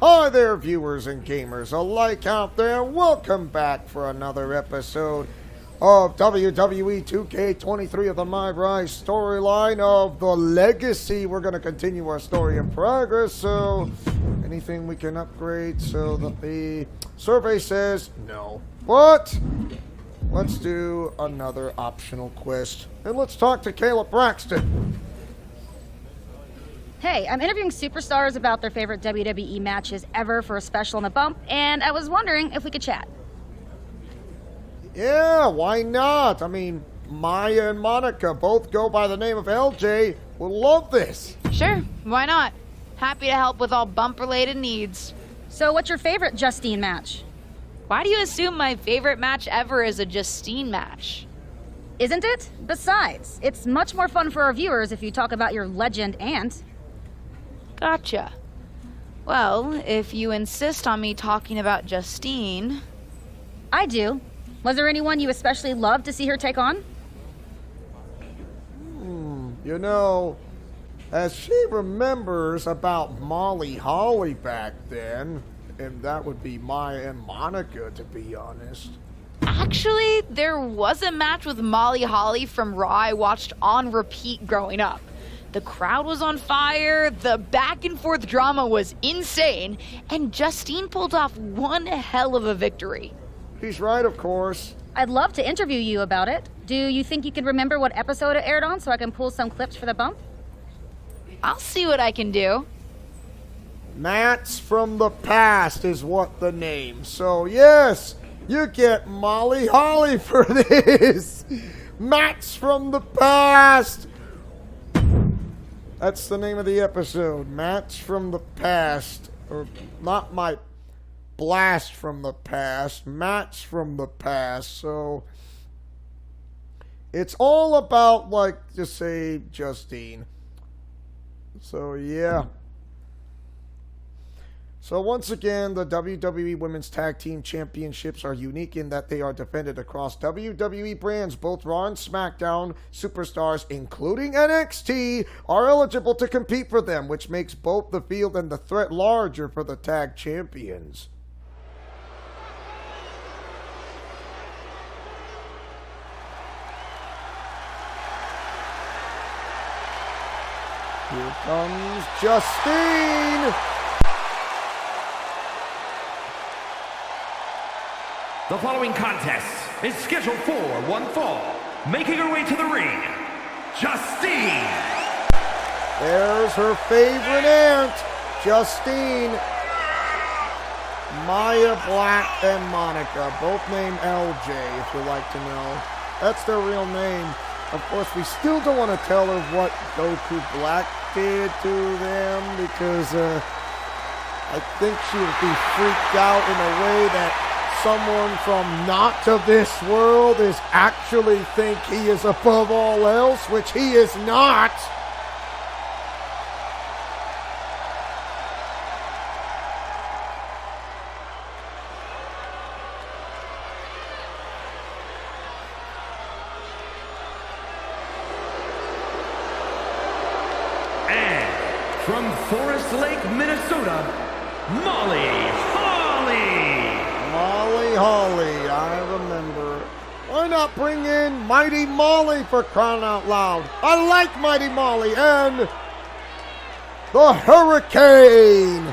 Hi there, viewers and gamers alike out there. Welcome back for another episode of WWE 2K23 of the MyRise storyline of The Legacy. We're going to continue our story in progress, so anything we can upgrade so that the survey says no. But let's do another optional quest, and let's talk to Caleb Braxton. Hey, I'm interviewing superstars about their favorite WWE matches ever for a special on the bump, and I was wondering if we could chat. Yeah, why not? I mean, Maya and Monika both go by the name of LJ. We'll love this. Sure, why not? Happy to help with all bump-related needs. So what's your favorite Justine match? Why do you assume my favorite match ever is a Justine match? Isn't it? Besides, it's much more fun for our viewers if you talk about your legend aunt. Gotcha. Well, if you insist on me talking about Justine... I do. Was there anyone you especially loved to see her take on? You know, as she remembers about Molly Holly back then, and that would be Maya and Monika, to be honest. Actually, there was a match with Molly Holly from Raw I watched on repeat growing up. The crowd was on fire, the back and forth drama was insane, and Justine pulled off one hell of a victory. He's right, of course. I'd love to interview you about it. Do you think you can remember what episode it aired on so I can pull some clips for the bump? I'll see what I can do. Mats from the Past is what the name. So yes, you get Molly Holly for this. Mats from the Past. That's the name of the episode. Mats from the Past. Or not my blast from the past. Mats from the past. So it's all about, like, just say Justine. So yeah. So once again, the WWE Women's Tag Team Championships are unique in that they are defended across WWE brands. Both Raw and SmackDown superstars, including NXT, are eligible to compete for them, which makes both the field and the threat larger for the tag champions. Here comes Justine! The following contest is scheduled for one fall. Making her way to the ring, Justine. There's her favorite aunt, Justine. Maya, Black, and Monika, both named LJ, if you'd like to know. That's their real name. Of course, we still don't want to tell her what Goku Black did to them, because I think she would be freaked out in a way that someone from not of this world is actually think he is above all else, which he is not. And from Forest Lake, Minnesota, Molly Holly, I remember. Why not bring in Mighty Molly for crying out loud? I like Mighty Molly and the Hurricane.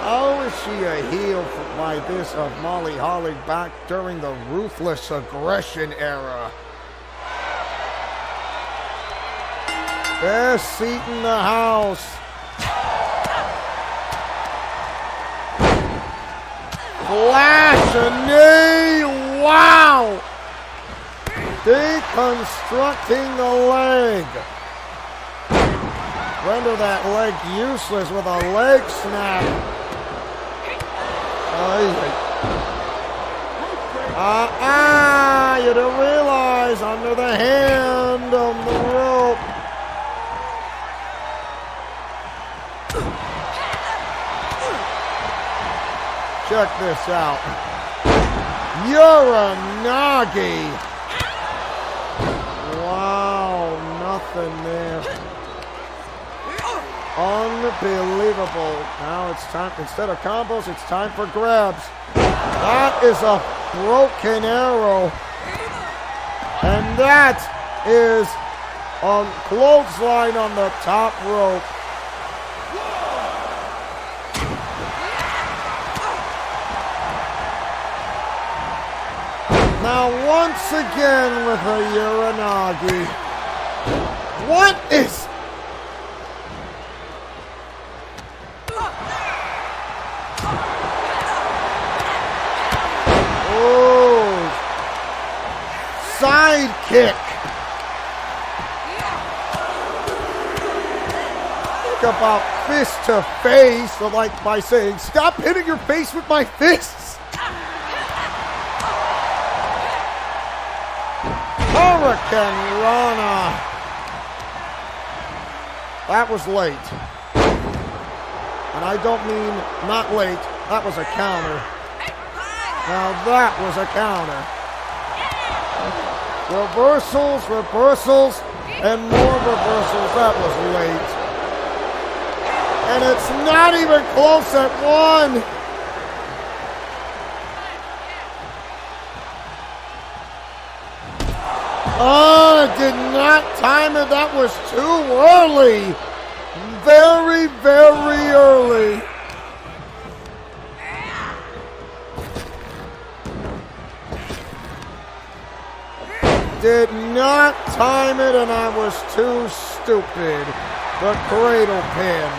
How is she a heel by this of Molly Holly back during the Ruthless Aggression era? Best seat in the house. Flash a knee! Wow! Deconstructing the leg. Render that leg useless with a leg snap. You don't realize under the hand on the rope. Check this out. Uranagi. Wow, nothing there. Unbelievable. Now it's time, instead of combos, it's time for grabs. That is a broken arrow. And that is a clothesline on the top rope. Now once again with a Uranagi. What is... Oh, side kick. Think about fist to face, like by saying, stop hitting your face with my fists. Hurricane Rana. That was late. And I don't mean not late. That was a counter. Now that was a counter. Reversals, reversals, and more reversals. That was late. And it's not even close at one. Oh, I did not time it. That was too early. Very, very early. Did not time it, and I was too stupid. The cradle pin.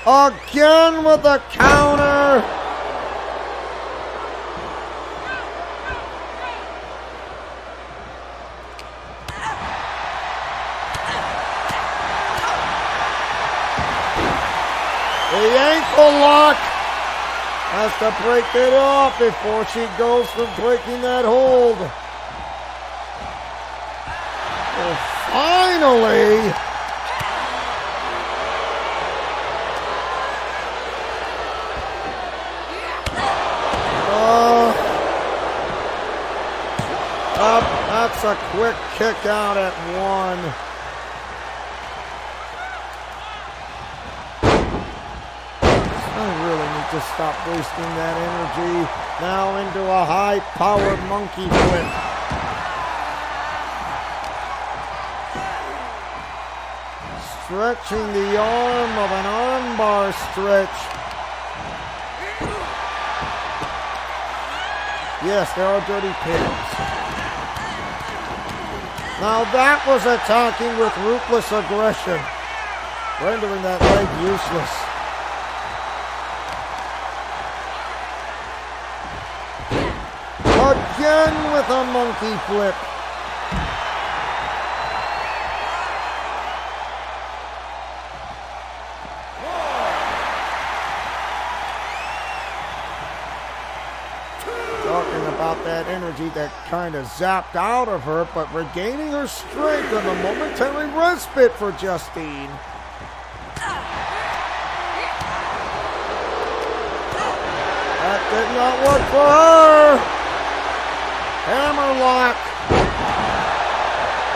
Again with the counter. The ankle lock. Has to break it off before she goes from breaking that hold. Oh, finally. That's a quick kick out at one. I really need to stop wasting that energy. Now into a high-powered monkey flip. Stretching the arm of an armbar stretch. Yes, there are dirty pins. Now that was attacking with ruthless aggression, rendering that leg useless. Again with a monkey flip. Talking about that energy that kind of zapped out of her, but regaining her strength and a momentary respite for Justine. That did not work for her. Hammerlock.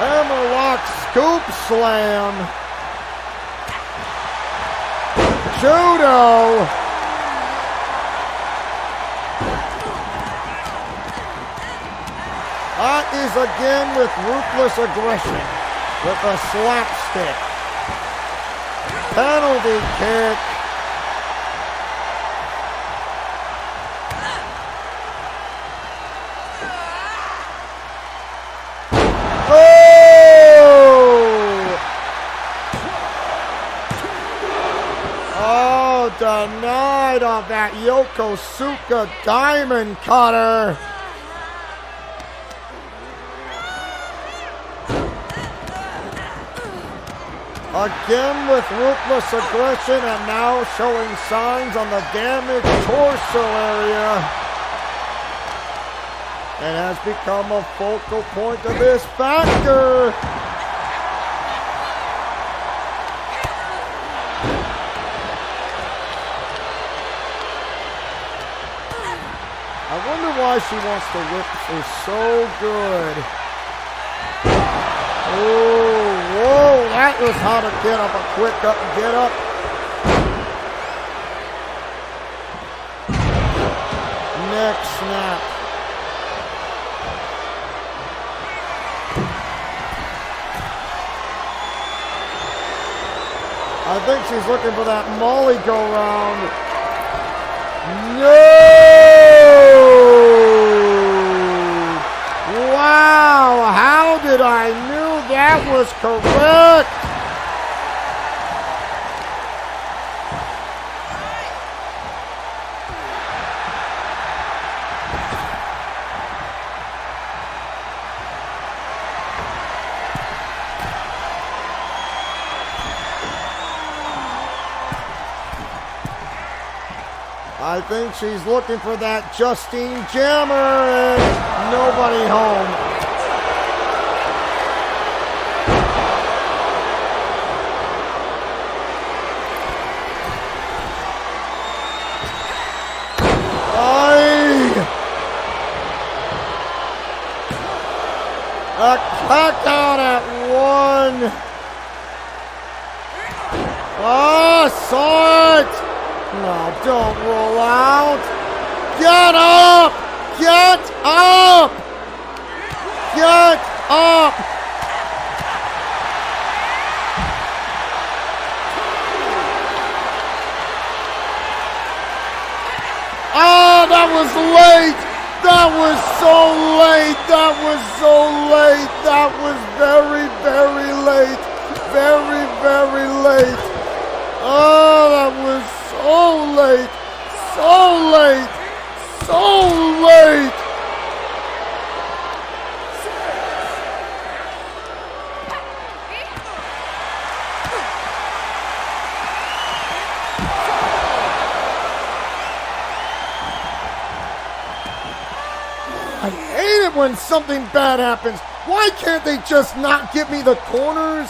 Hammerlock scoop slam. Judo. That is again with ruthless aggression. With a slapstick. Penalty kick. Denied on that Yokosuka diamond cutter. Again with ruthless aggression and now showing signs on the damaged torso area. It has become a focal point of this factor. I wonder why she wants to whip her so good. knows how to get up a quick up and get up. Neck snap. I think she's looking for that Molly go round. No! Wow, how did I knew that was correct? I think she's looking for that Justine jammer and nobody home. A cut out at one. Oh, saw it. No, don't roll out. Get up! Get up! Get up! Oh, that was late! That was so late! That was so late! That was very, very late! Very, very late! Oh, that was so late, so late, so late. I hate it when something bad happens. Why can't they just not give me the corners?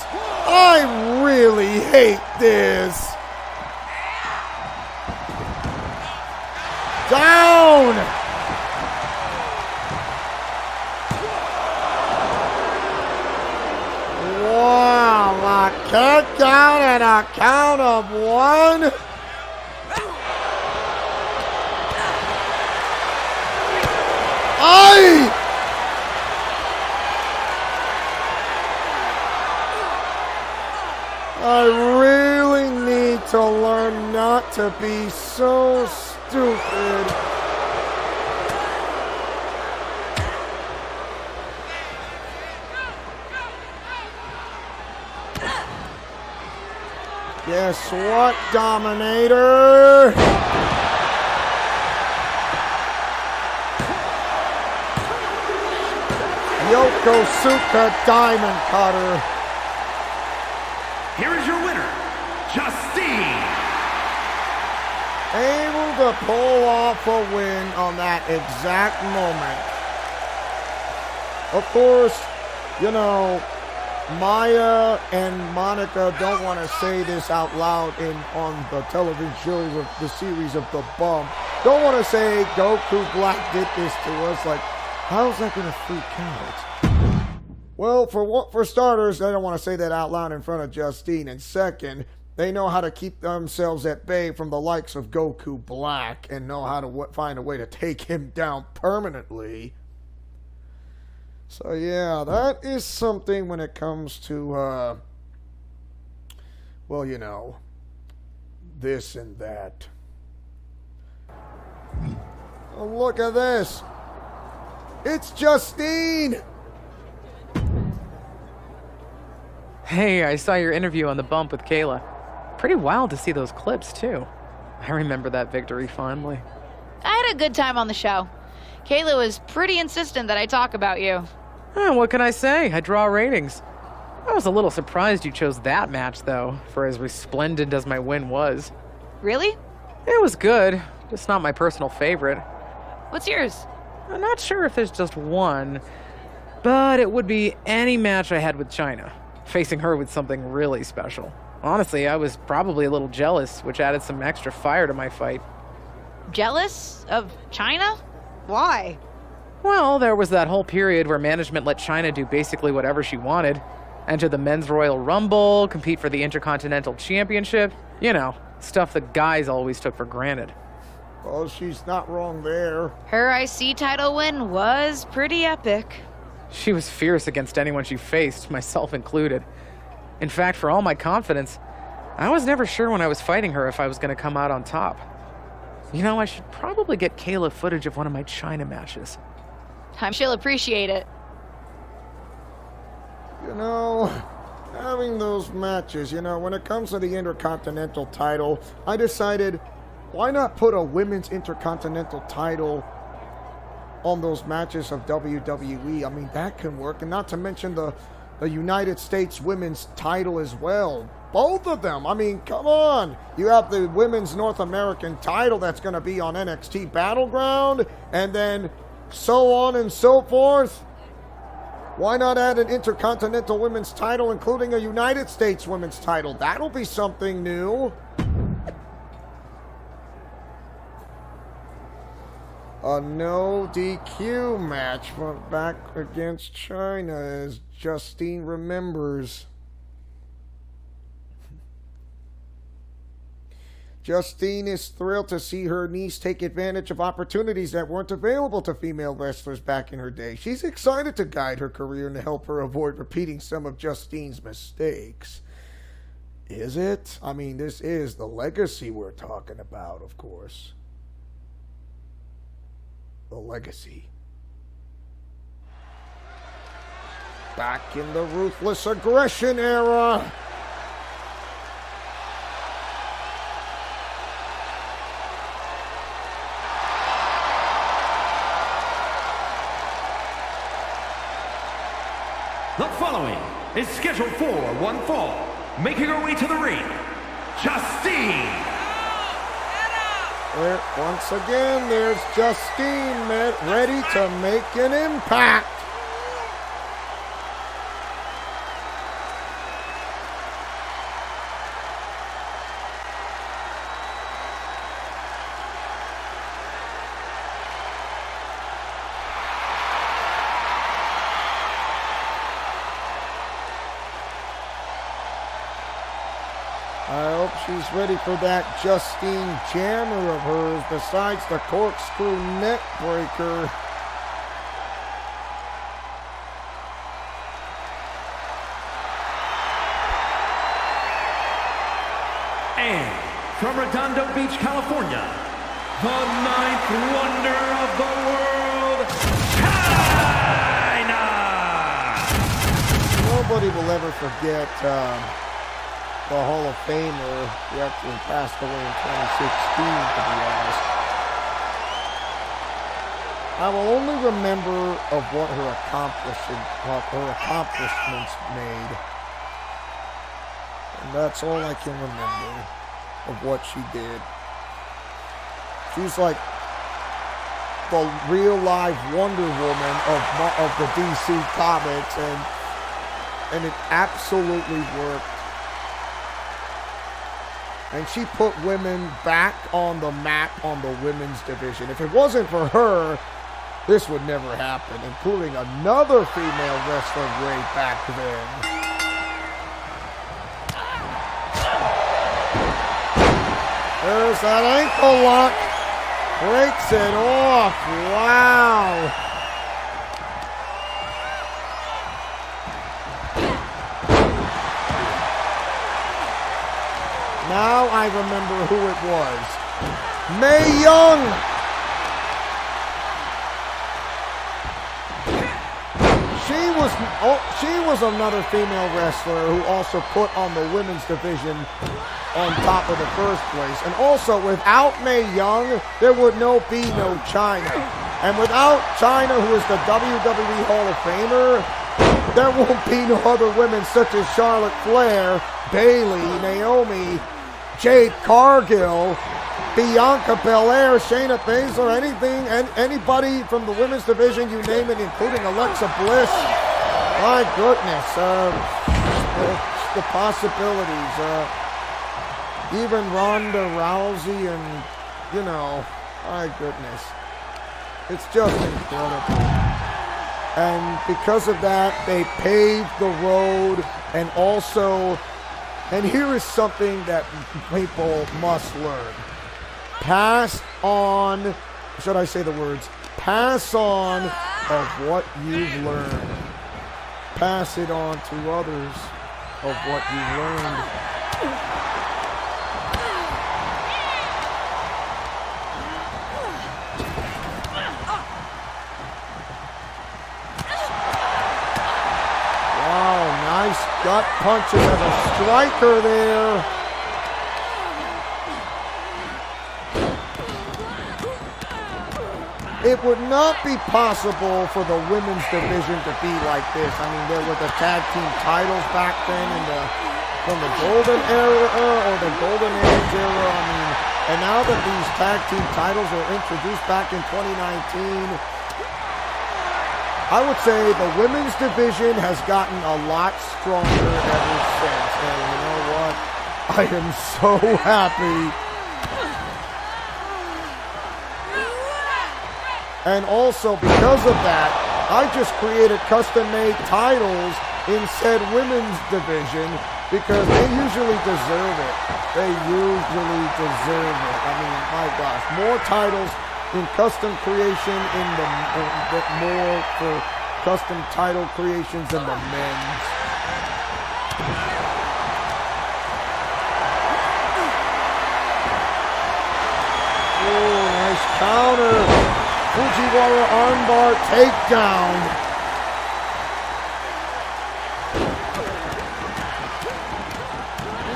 I really hate this. Down! Wow, a kick down and a count of one. I really need to learn not to be so stupid. Guess what, Dominator? Yokosuka Diamond Cutter. Here is your winner, Justine. Able to pull off a win on that exact moment. Of course, you know, Maya and Monika don't want to say this out loud on the television shows of the series of The Bump. Don't want to say Goku Black did this to us. Like, how's that going to freak out? Well, for starters, they don't want to say that out loud in front of Justine. And second, they know how to keep themselves at bay from the likes of Goku Black and know how to find a way to take him down permanently. So yeah, that is something when it comes to, well, you know, this and that. Oh, look at this. It's Justine. Hey, I saw your interview on The Bump with Kayla. Pretty wild to see those clips, too. I remember that victory fondly. I had a good time on the show. Kayla was pretty insistent that I talk about you. What can I say? I draw ratings. I was a little surprised you chose that match, though, for as resplendent as my win was. Really? It was good, just not my personal favorite. What's yours? I'm not sure if there's just one, but it would be any match I had with China, facing her with something really special. Honestly, I was probably a little jealous, which added some extra fire to my fight. Jealous of China? Why? Well, there was that whole period where management let China do basically whatever she wanted. enter the Men's Royal Rumble, compete for the Intercontinental Championship. You know, stuff the guys always took for granted. Well, she's not wrong there. Her IC title win was pretty epic. She was fierce against anyone she faced, myself included. In fact, for all my confidence, I was never sure when I was fighting her if I was going to come out on top. You know, I should probably get Kayla footage of one of my China matches. I'm sure she'll appreciate it. You know, having those matches, you know, when it comes to the Intercontinental title, I decided, why not put a women's Intercontinental title on those matches of WWE? I mean, that can work. And not to mention the United States women's title as well. Both of them. I mean, come on. You have the women's North American title that's going to be on NXT Battleground, and then so on and so forth. Why not add an Intercontinental women's title, including a United States women's title? That'll be something new. A no DQ match went back against China, as Justine remembers. Justine is thrilled to see her niece take advantage of opportunities that weren't available to female wrestlers back in her day. She's excited to guide her career and to help her avoid repeating some of Justine's mistakes. Is it? I mean, this is the legacy we're talking about, of course. The legacy. Back in the ruthless aggression era. The following is scheduled for one fall. Making her way to the ring, Justine. Once again, there's Justine ready to make an impact. I hope she's ready for that Justine jammer of hers, besides the corkscrew neck breaker. And from Redondo Beach, California, the ninth wonder of the world, China! Nobody will ever forget the Hall of Famer, who actually passed away in 2016, to be honest. I will only remember of what her accomplishments made. And that's all I can remember of what she did. She's like the real live Wonder Woman of the DC comics, and it absolutely worked. And she put women back on the map on the women's division. If it wasn't for her, this would never happen, including another female wrestler way back then. There's that ankle lock. Breaks it off. Wow. Now I remember who it was. Mae Young. She was another female wrestler who also put on the women's division on top of the first place. And also, without Mae Young, there would be no China. And without China, who is the WWE Hall of Famer, there won't be no other women such as Charlotte Flair, Bayley, Naomi, Jade Cargill, Bianca Belair, Shayna Baszler, anybody from the women's division, you name it, including Alexa Bliss. My goodness, the possibilities. Even Ronda Rousey, and my goodness, it's just incredible. And because of that, they paved the road. And also, and here is something that people must learn. Pass on, should I say the words? Pass on of what you've learned. Pass it on to others of what you've learned. Wow, nice gut punches as a striker there. It would not be possible for the women's division to be like this. I mean, there were the tag team titles back then from the golden era or the golden age era. I mean, and now that these tag team titles were introduced back in 2019, I would say the women's division has gotten a lot stronger ever since. And you know what? I am so happy. And also, because of that, I just created custom-made titles in said women's division because they usually deserve it. They usually deserve it. I mean, my gosh, more titles in custom creation more for custom title creations in the men's. Oh, nice counter. Fujiwara armbar takedown.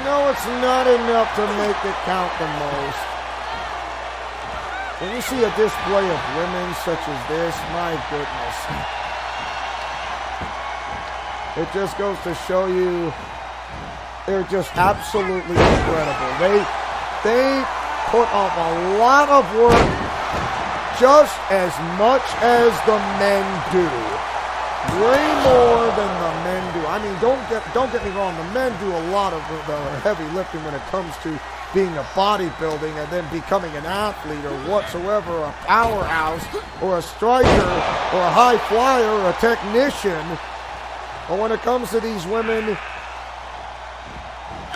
No, it's not enough to make it count the most. When you see a display of women such as this, my goodness. It just goes to show you they're just absolutely incredible. They put up a lot of work just as much as the men do. Way more than the men do. I mean, don't get me wrong, the men do a lot of the heavy lifting when it comes to being a bodybuilding and then becoming an athlete or whatsoever, a powerhouse or a striker or a high flyer or a technician. But when it comes to these women,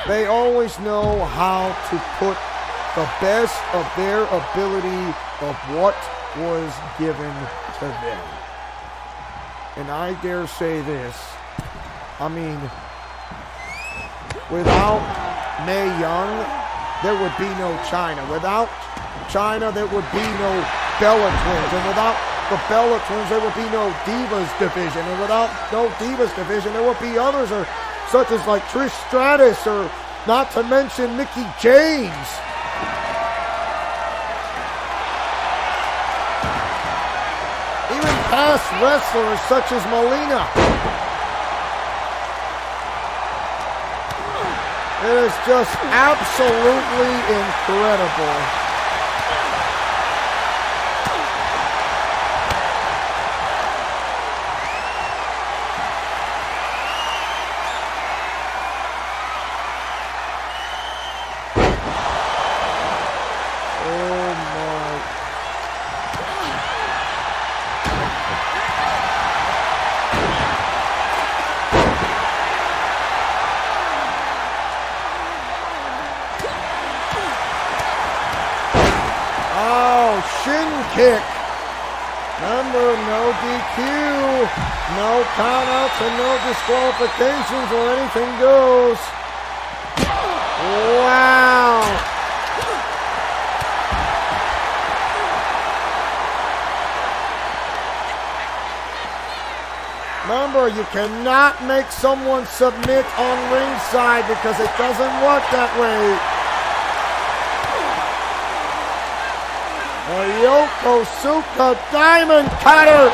they always know how to put the best of their ability of what was given to them. And I dare say this, I mean, without Mae Young, there would be no China. Without China, there would be no Bella Twins. And without the Bella Twins, there would be no Divas division. And without no Divas division, there would be others such as like Trish Stratus or not to mention Mickie James. Past wrestlers such as Melina. It is just absolutely incredible. Kick. Remember, no DQ, no countouts, and no disqualifications or anything goes. Wow. Remember, you cannot make someone submit on ringside because it doesn't work that way. A Yokosuka Diamond Cutter.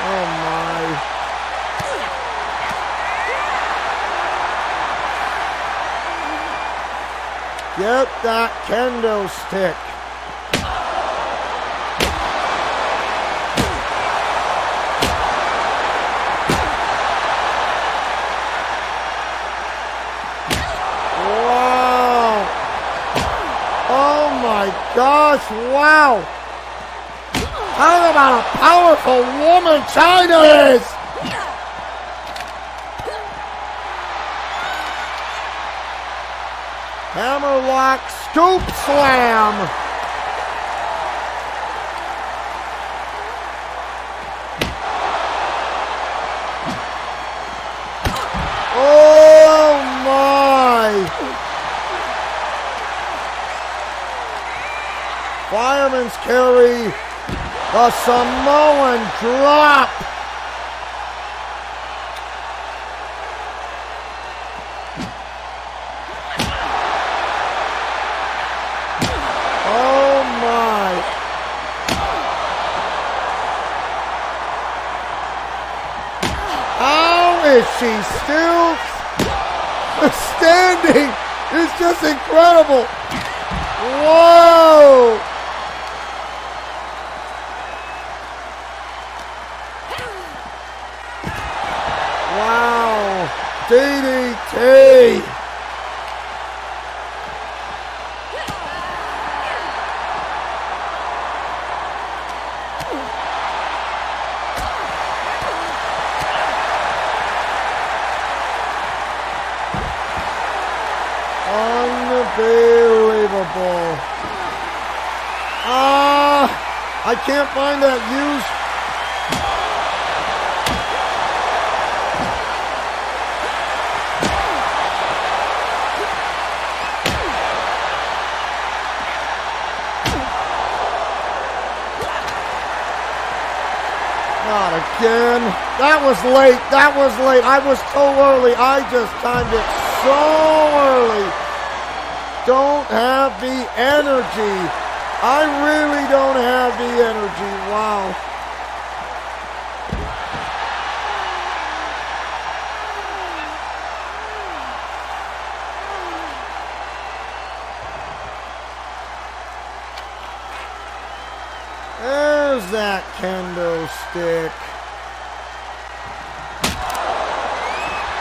Oh my. Get that kendo stick. gosh, wow. How about a powerful woman China is? Hammerlock scoop slam. Oh my. Fireman's carry. The Samoan drop. Oh my. How is she still standing? It's just incredible. Whoa. Wow, DDT. Unbelievable. I can't find that used. Not again. That was late. That was late. I was so early. I just timed it so early. Don't have the energy. I really don't have the energy. Wow. There's that kendo stick.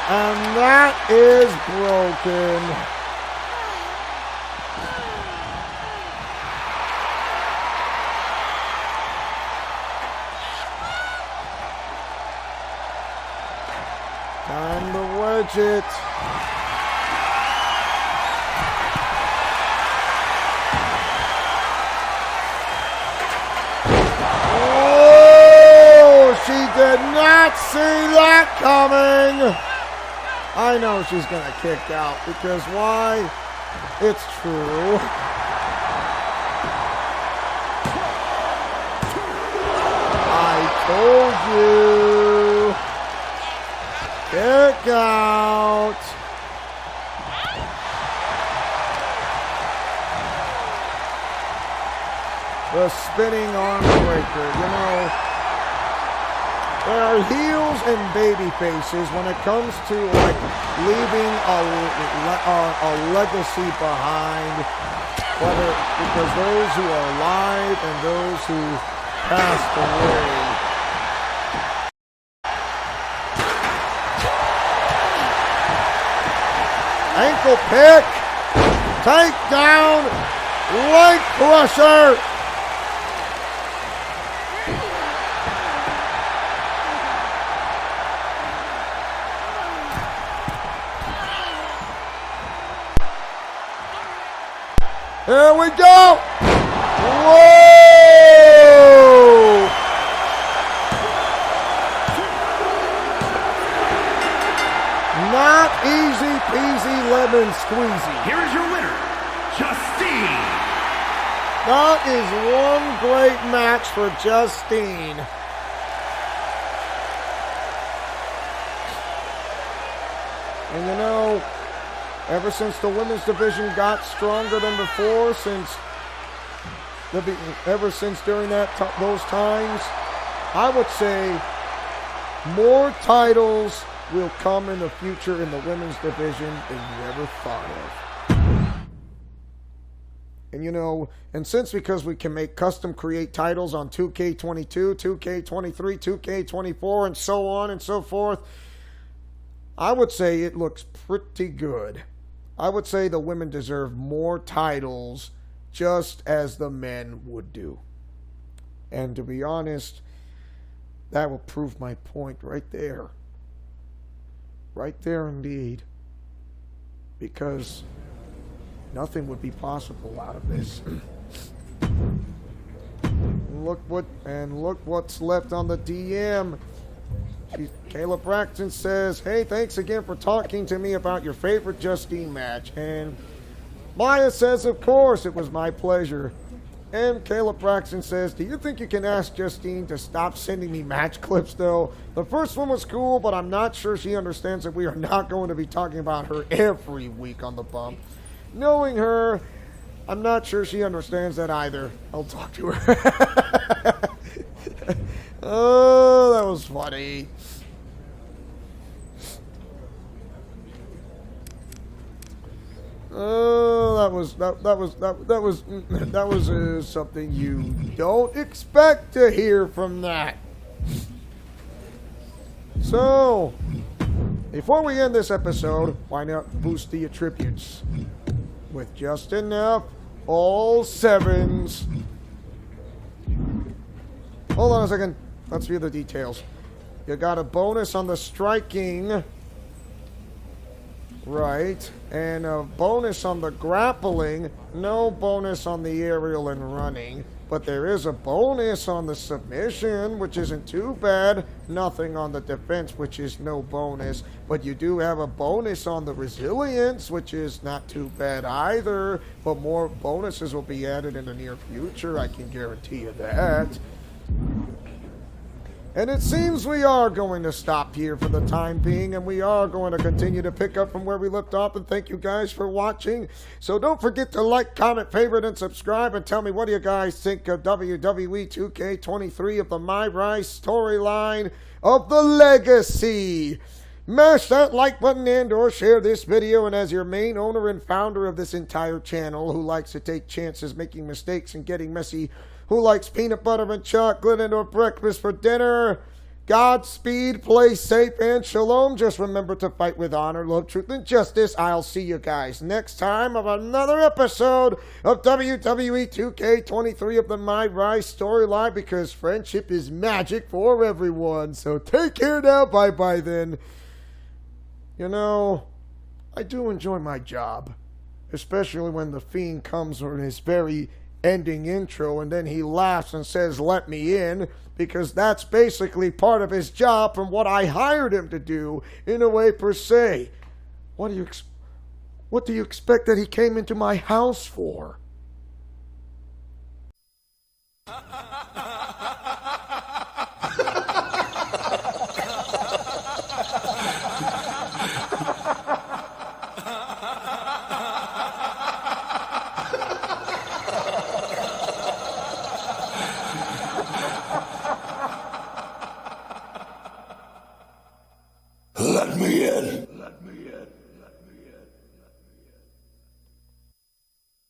And that is broken. Time to wedge it. She did not see that coming. I know she's going to kick out because why? It's true. I told you. Kick out. The spinning arm breaker, you know. There are heels and baby faces when it comes to like leaving a legacy behind, whether because those who are alive and those who passed away. Ankle pick, takedown, leg crusher. Here we go! Whoa! Not easy peasy lemon squeezy. Here is your winner, Justine. That is one great match for Justine. And you know, ever since the women's division got stronger than before, ever since during those times, I would say more titles will come in the future in the women's division than you ever thought of. And you know, because we can make custom create titles on 2K22, 2K23, 2K24, and so on and so forth, I would say it looks pretty good. I would say the women deserve more titles just as the men would do. And to be honest, that will prove my point right there. Right there indeed. Because nothing would be possible out of this. Look what's left on the DM. Caleb Braxton says, hey, thanks again for talking to me about your favorite Justine match. And Maya says, of course, it was my pleasure. And Caleb Braxton says, do you think you can ask Justine to stop sending me match clips, though? The first one was cool, but I'm not sure she understands that we are not going to be talking about her every week on the bump. Knowing her, I'm not sure she understands that either. I'll talk to her. Oh, that was funny. Oh, that was something you don't expect to hear from that. So, before we end this episode, why not boost the attributes with just enough all sevens? Hold on a second. Let's view the details. You got a bonus on the striking. Right. And a bonus on the grappling. No bonus on the aerial and running. But there is a bonus on the submission, which isn't too bad. Nothing on the defense, which is no bonus. But you do have a bonus on the resilience, which is not too bad either. But more bonuses will be added in the near future. I can guarantee you that. And it seems we are going to stop here for the time being, and we are going to continue to pick up from where we left off, and thank you guys for watching. So don't forget to like, comment, favorite, and subscribe, and tell me what do you guys think of WWE 2K23 of the MyRise storyline of the Legacy. Mash that like button and or share this video, and as your main owner and founder of this entire channel who likes to take chances, making mistakes, and getting messy, who likes peanut butter and chocolate and or breakfast for dinner, Godspeed, play safe, and shalom. Just remember to fight with honor, love, truth, and justice. I'll see you guys next time of another episode of WWE 2K23 of the MyRise storyline, because friendship is magic for everyone. So take care now. Bye-bye then. You know, I do enjoy my job, especially when the Fiend comes with his very ending intro and then he laughs and says, let me in, because that's basically part of his job from what I hired him to do, in a way per se. What do you expect that he came into my house for? Let me in. Let me in.